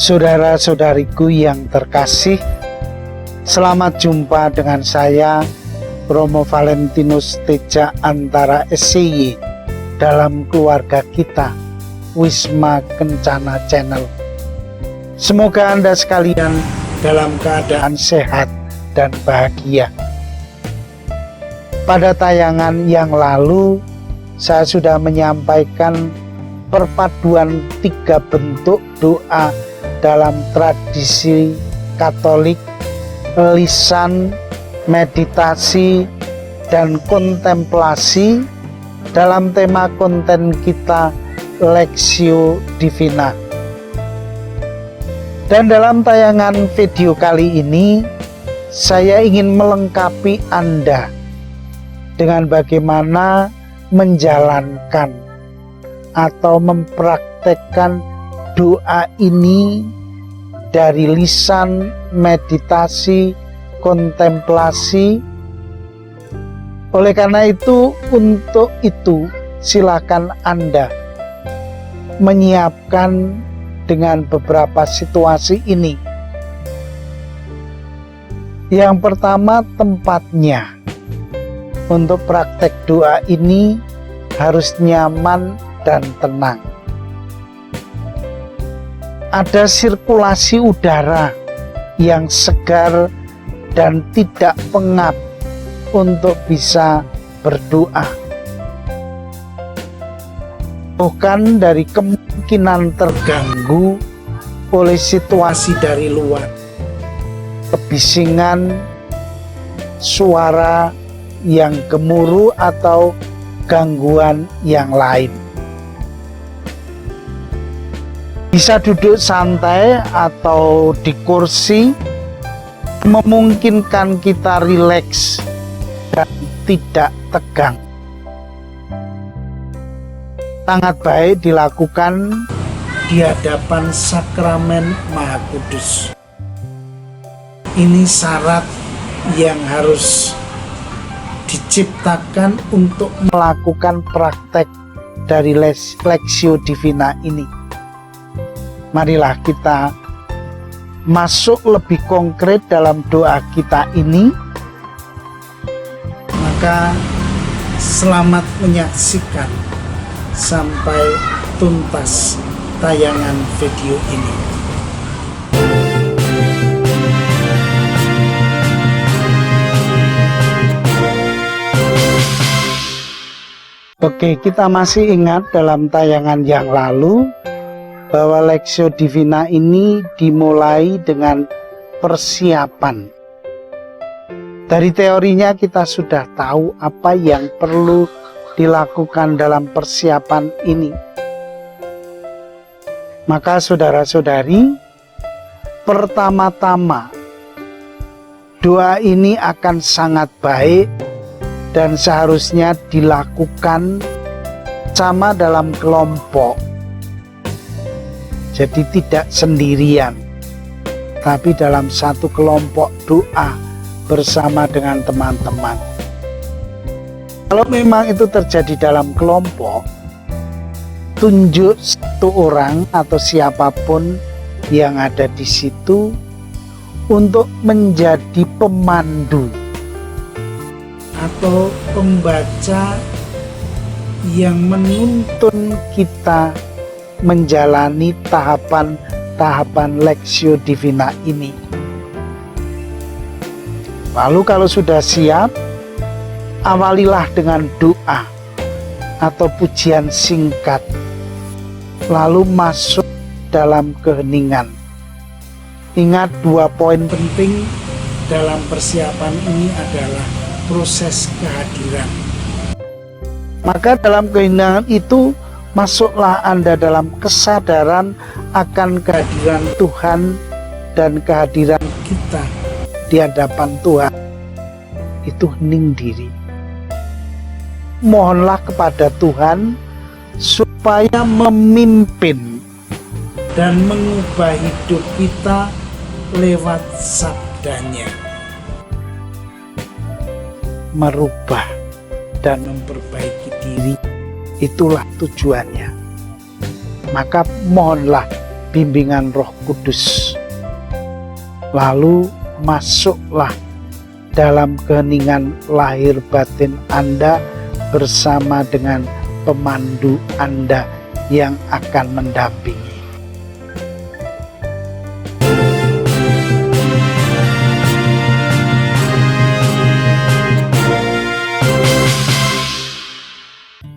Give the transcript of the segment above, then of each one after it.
Saudara-saudariku yang terkasih, selamat jumpa dengan saya, Romo Valentinus Teja Antara SCY, dalam keluarga kita, Wisma Kencana Channel. Semoga Anda sekalian dalam keadaan sehat dan bahagia. Pada tayangan yang lalu, saya sudah menyampaikan perpaduan 3 bentuk doa dalam tradisi Katolik: lisan, meditasi, dan kontemplasi dalam tema konten kita Lectio Divina. Dan dalam tayangan video kali ini, saya ingin melengkapi Anda dengan bagaimana menjalankan atau mempraktekkan doa ini dari lisan, meditasi, kontemplasi. Oleh karena itu, untuk itu silakan Anda menyiapkan dengan beberapa situasi ini. Yang pertama, tempatnya. Untuk praktek doa ini harus nyaman dan tenang. Ada sirkulasi udara yang segar dan tidak pengap untuk bisa berdoa. Bukan dari kemungkinan terganggu oleh situasi dari luar, kebisingan, suara yang gemuruh atau gangguan yang lain. Bisa duduk santai atau di kursi, memungkinkan kita rileks dan tidak tegang. Sangat baik dilakukan di hadapan sakramen Maha Kudus. Ini syarat yang harus diciptakan untuk melakukan praktek dari Lectio Divina ini. Marilah kita masuk lebih konkret dalam doa kita ini. Maka selamat menyaksikan sampai tuntas tayangan video ini. Oke, kita masih ingat dalam tayangan yang lalu bahwa Lectio Divina ini dimulai dengan persiapan. Dari teorinya kita sudah tahu apa yang perlu dilakukan dalam persiapan ini. Maka saudara-saudari, pertama-tama doa ini akan sangat baik dan seharusnya dilakukan sama dalam kelompok. Jadi tidak sendirian, tapi dalam satu kelompok doa bersama dengan teman-teman. Kalau memang itu terjadi dalam kelompok, tunjuk satu orang atau siapapun yang ada di situ untuk menjadi pemandu atau pembaca yang menuntun kita menjalani tahapan-tahapan Lectio Divina ini. Lalu kalau sudah siap, awalilah dengan doa atau pujian singkat, lalu masuk dalam keheningan. Ingat 2 poin penting dalam persiapan ini adalah proses kehadiran. Maka dalam keheningan itu masuklah Anda dalam kesadaran akan kehadiran Tuhan dan kehadiran kita di hadapan Tuhan. Itu hening diri. Mohonlah kepada Tuhan supaya memimpin dan mengubah hidup kita lewat sabdanya. Merubah dan memperbaiki diri, itulah tujuannya. Maka mohonlah bimbingan Roh Kudus. Lalu masuklah dalam keheningan lahir batin Anda bersama dengan pemandu Anda yang akan mendampingi.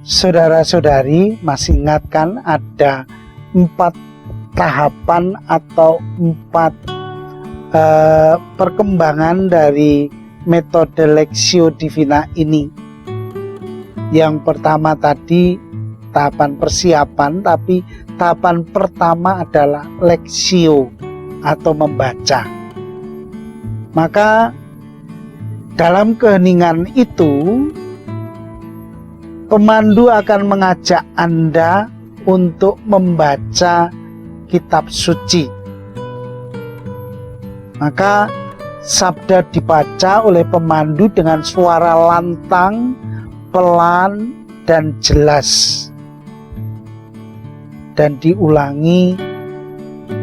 Saudara-saudari, masih ingatkan ada 4 tahapan atau 4 perkembangan dari metode Lectio Divina ini. Yang pertama tadi tahapan persiapan, tapi tahapan pertama adalah Lectio atau membaca. Maka dalam keheningan itu pemandu akan mengajak Anda untuk membaca kitab suci. Maka sabda dibaca oleh pemandu dengan suara lantang, pelan, dan jelas. Dan diulangi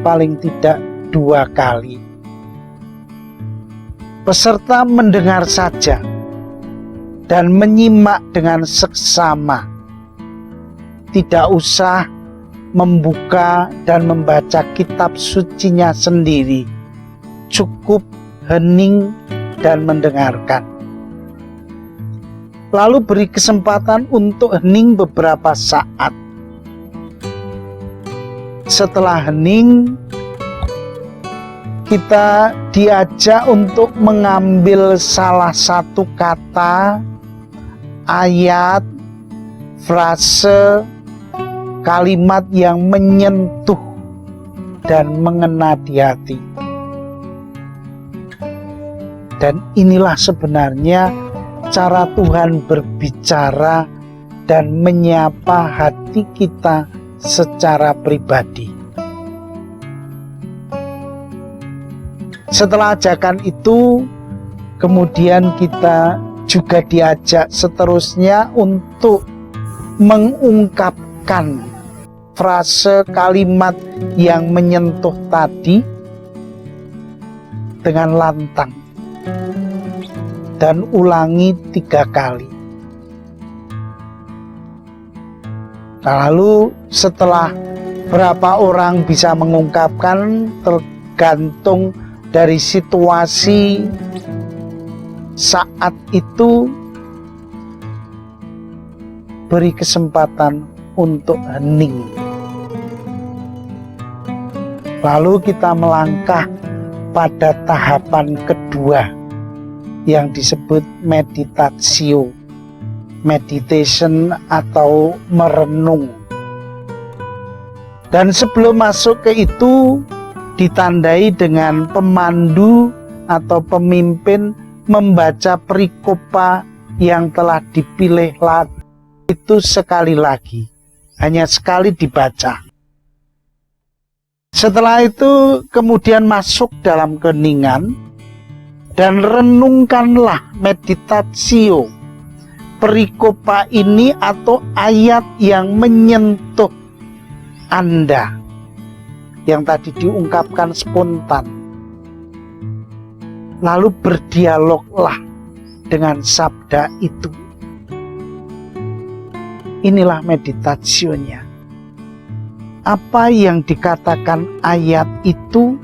paling tidak 2 kali. Peserta mendengar saja dan menyimak dengan seksama. Tidak usah membuka dan membaca kitab sucinya sendiri. Cukup hening dan mendengarkan. Lalu beri kesempatan untuk hening beberapa saat. Setelah hening, kita diajak untuk mengambil salah satu kata, ayat, frase, kalimat yang menyentuh dan mengena di hati. Dan inilah sebenarnya cara Tuhan berbicara dan menyapa hati kita secara pribadi. Setelah ajakan itu, kemudian kita juga diajak seterusnya untuk mengungkapkan frase kalimat yang menyentuh tadi dengan lantang. Dan ulangi 3 kali. Lalu setelah berapa orang bisa mengungkapkan tergantung dari situasi saat itu, beri kesempatan untuk hening. Lalu kita melangkah pada tahapan kedua yang disebut meditatio, meditation atau merenung. Dan sebelum masuk ke itu, ditandai dengan pemandu atau pemimpin membaca perikopa yang telah dipilih itu sekali lagi, hanya sekali dibaca. Setelah itu kemudian masuk dalam keheningan dan renungkanlah meditatio perikopa ini atau ayat yang menyentuh Anda, yang tadi diungkapkan spontan. Lalu berdialoglah dengan sabda itu. Inilah meditasionya. Apa yang dikatakan ayat itu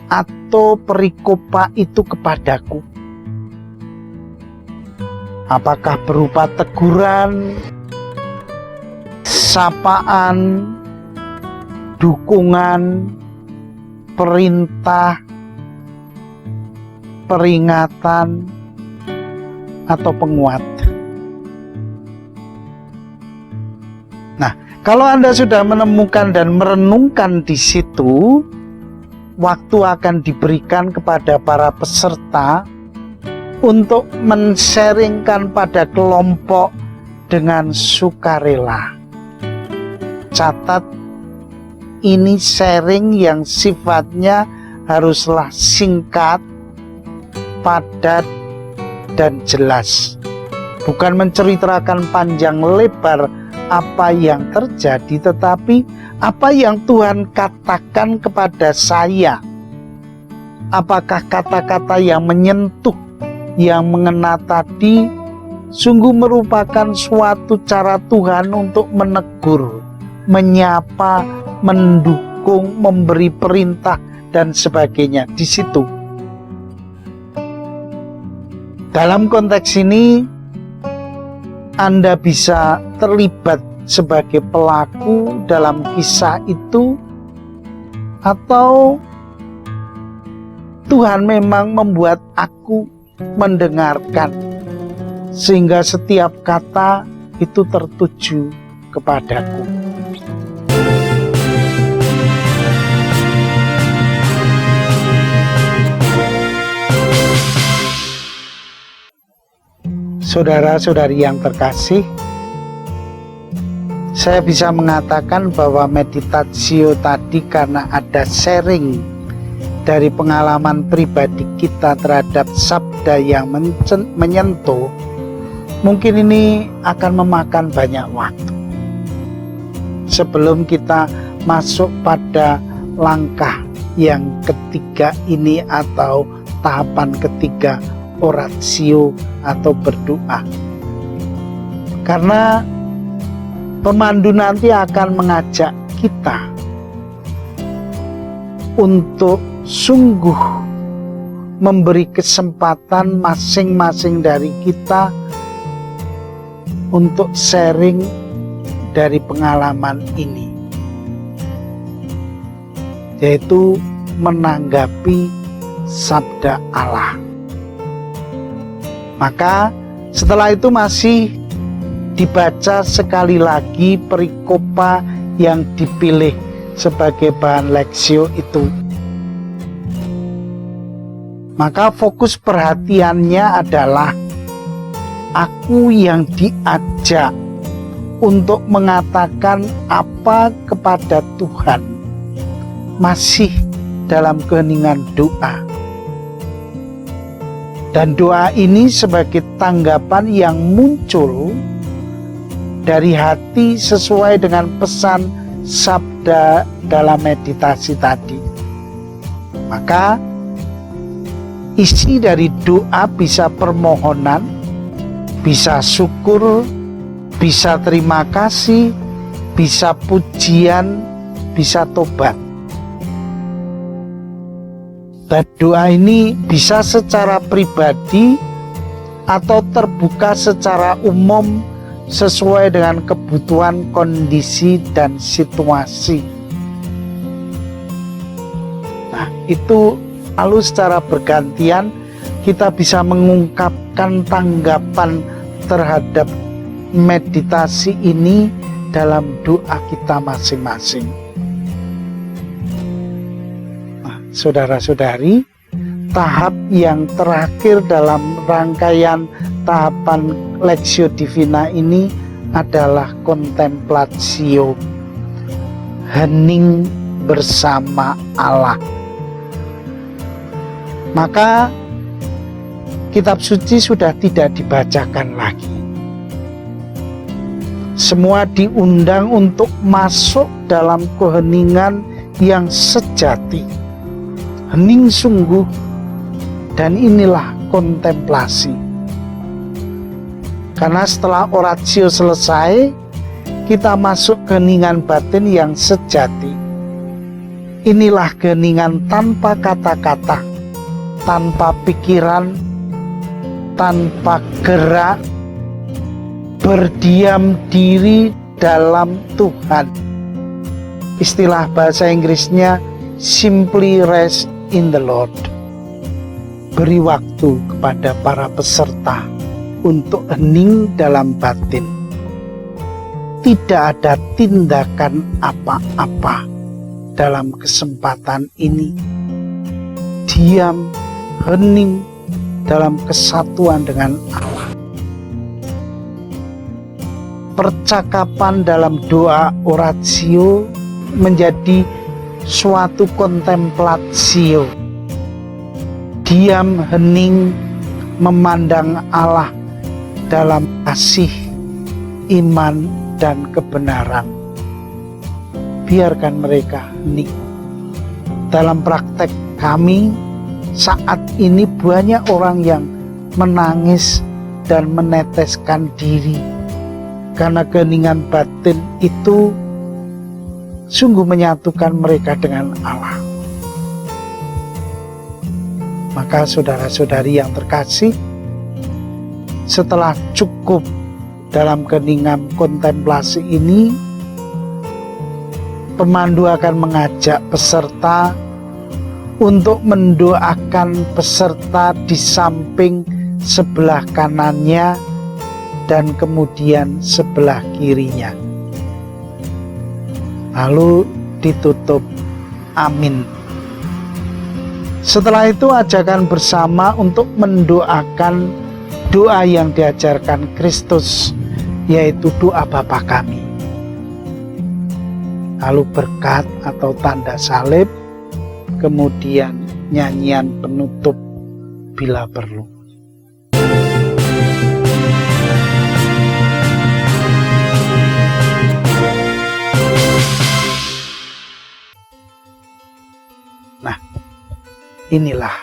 atau perikopa itu kepadaku? Apakah berupa teguran, sapaan, dukungan, perintah, peringatan, atau penguat? Nah, kalau Anda sudah menemukan dan merenungkan di situ, waktu akan diberikan kepada para peserta untuk men-sharingkan pada kelompok dengan sukarela. Catat, ini sharing yang sifatnya haruslah singkat, padat, dan jelas. Bukan menceritakan panjang lebar apa yang terjadi, tetapi apa yang Tuhan katakan kepada saya. Apakah kata-kata yang menyentuh, yang mengena tadi sungguh merupakan suatu cara Tuhan untuk menegur, menyapa, mendukung, memberi perintah dan sebagainya di situ. Dalam konteks ini, Anda bisa terlibat sebagai pelaku dalam kisah itu, atau Tuhan memang membuat aku mendengarkan sehingga setiap kata itu tertuju kepadaku. Saudara-saudari yang terkasih, saya bisa mengatakan bahwa meditatio tadi karena ada sharing dari pengalaman pribadi kita terhadap sabda yang menyentuh, mungkin ini akan memakan banyak waktu. Sebelum kita masuk pada langkah yang ketiga ini atau tahapan ketiga, oratio atau berdoa. Karena pemandu nanti akan mengajak kita untuk sungguh memberi kesempatan masing-masing dari kita untuk sharing dari pengalaman ini, yaitu menanggapi sabda Allah. Maka setelah itu masih dibaca sekali lagi perikopa yang dipilih sebagai bahan leksio itu. Maka fokus perhatiannya adalah aku yang diajak untuk mengatakan apa kepada Tuhan, masih dalam keheningan doa. Dan doa ini sebagai tanggapan yang muncul dari hati sesuai dengan pesan sabda dalam meditasi tadi. Maka isi dari doa bisa permohonan, bisa syukur, bisa terima kasih, bisa pujian, bisa tobat. Dan doa ini bisa secara pribadi atau terbuka secara umum sesuai dengan kebutuhan, kondisi, dan situasi. Nah, itu lalu secara bergantian kita bisa mengungkapkan tanggapan terhadap meditasi ini dalam doa kita masing-masing. Saudara-saudari, tahap yang terakhir dalam rangkaian tahapan Lectio Divina ini adalah kontemplatio, hening bersama Allah. Maka kitab suci sudah tidak dibacakan lagi. Semua diundang untuk masuk dalam keheningan yang sejati, hening sungguh, dan inilah kontemplasi. Karena setelah oratio selesai, kita masuk keheningan batin yang sejati. Inilah keheningan tanpa kata-kata, tanpa pikiran, tanpa gerak, berdiam diri dalam Tuhan. Istilah bahasa Inggrisnya simply rest in the Lord. Beri waktu kepada para peserta untuk hening dalam batin. Tidak ada tindakan apa-apa dalam kesempatan ini. Diam, hening dalam kesatuan dengan Allah. Percakapan dalam doa oratio menjadi suatu kontemplatio. Diam, hening, memandang Allah dalam kasih, iman, dan kebenaran. Biarkan mereka hening. Dalam praktek kami saat ini banyak orang yang menangis dan meneteskan diri karena keheningan batin itu sungguh menyatukan mereka dengan Allah. Maka saudara-saudari yang terkasih, setelah cukup dalam keheningan kontemplasi ini, pemandu akan mengajak peserta untuk mendoakan peserta di samping sebelah kanannya dan kemudian sebelah kirinya. Lalu ditutup amin. Setelah itu ajakan bersama untuk mendoakan doa yang diajarkan Kristus, yaitu doa Bapa kami. Lalu berkat atau tanda salib, kemudian nyanyian penutup bila perlu. Nah, inilah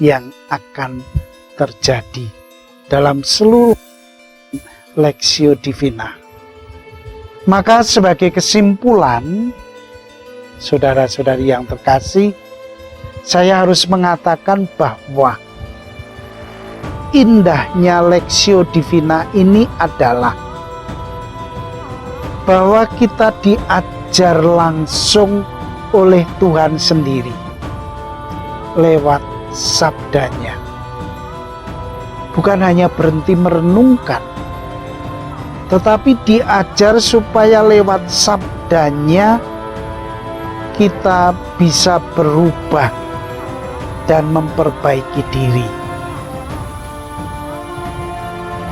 yang akan terjadi dalam seluruh Lectio Divina. Maka sebagai kesimpulan, saudara-saudari yang terkasih, saya harus mengatakan bahwa indahnya Lectio Divina ini adalah bahwa kita diajar langsung oleh Tuhan sendiri lewat sabdanya. Bukan hanya berhenti merenungkan, tetapi diajar supaya lewat sabdanya kita bisa berubah dan memperbaiki diri.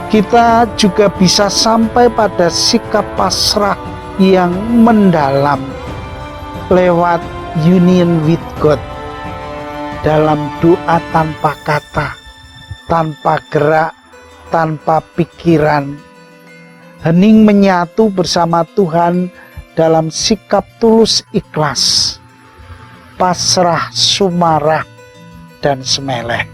Kita juga bisa sampai pada sikap pasrah yang mendalam lewat union with God, dalam doa tanpa kata, tanpa gerak, tanpa pikiran, hening menyatu bersama Tuhan dalam sikap tulus ikhlas, pasrah, sumarah, dan semeleh.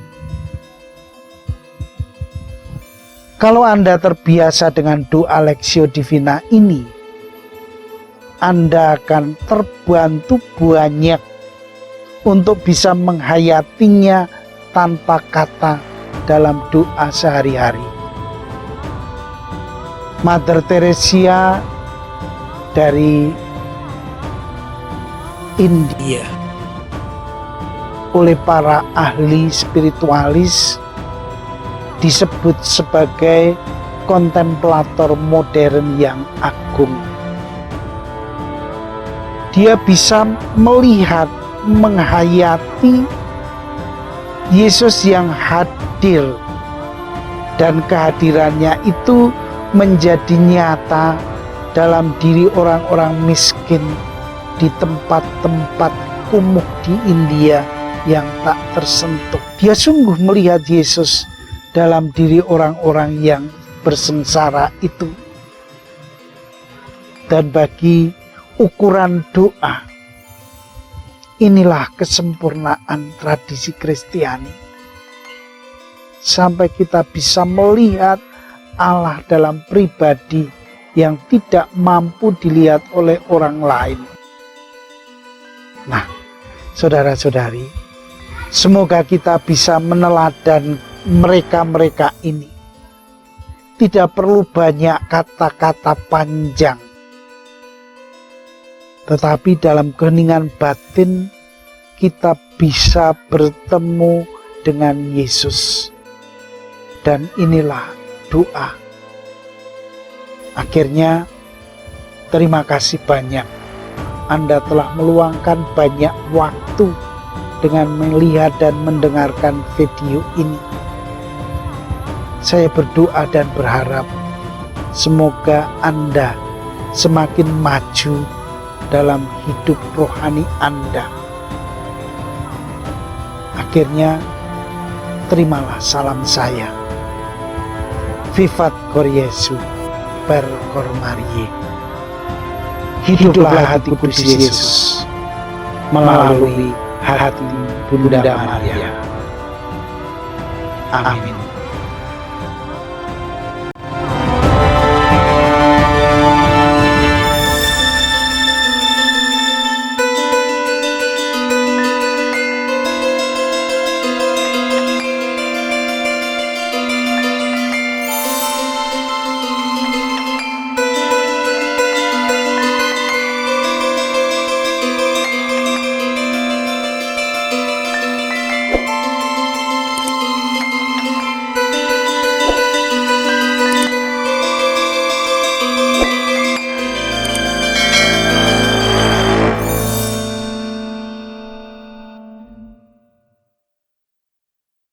Kalau Anda terbiasa dengan doa Lectio Divina ini, Anda akan terbantu banyak untuk bisa menghayatinya tanpa kata dalam doa sehari-hari. Mother Teresa dari India, oleh para ahli spiritualis disebut sebagai kontemplator modern yang agung. Dia bisa melihat, menghayati Yesus yang hadir, dan kehadirannya itu menjadi nyata dalam diri orang-orang miskin di tempat-tempat kumuh di India yang tak tersentuh. Dia sungguh melihat Yesus dalam diri orang-orang yang bersengsara itu. Dan bagi ukuran doa, inilah kesempurnaan tradisi Kristiani. Sampai kita bisa melihat Allah dalam pribadi yang tidak mampu dilihat oleh orang lain. Nah, saudara-saudari, semoga kita bisa meneladan mereka-mereka ini. Tidak perlu banyak kata-kata panjang, tetapi dalam keheningan batin kita bisa bertemu dengan Yesus. Dan inilah doa. Akhirnya, terima kasih banyak. Anda telah meluangkan banyak waktu dengan melihat dan mendengarkan video ini. Saya berdoa dan berharap semoga Anda semakin maju dalam hidup rohani Anda. Akhirnya, terimalah salam saya. Vivat Cor Jesu. Per Cor Mariae. Hiduplah hati kudus Yesus melalui hati Bunda Maria. Amin.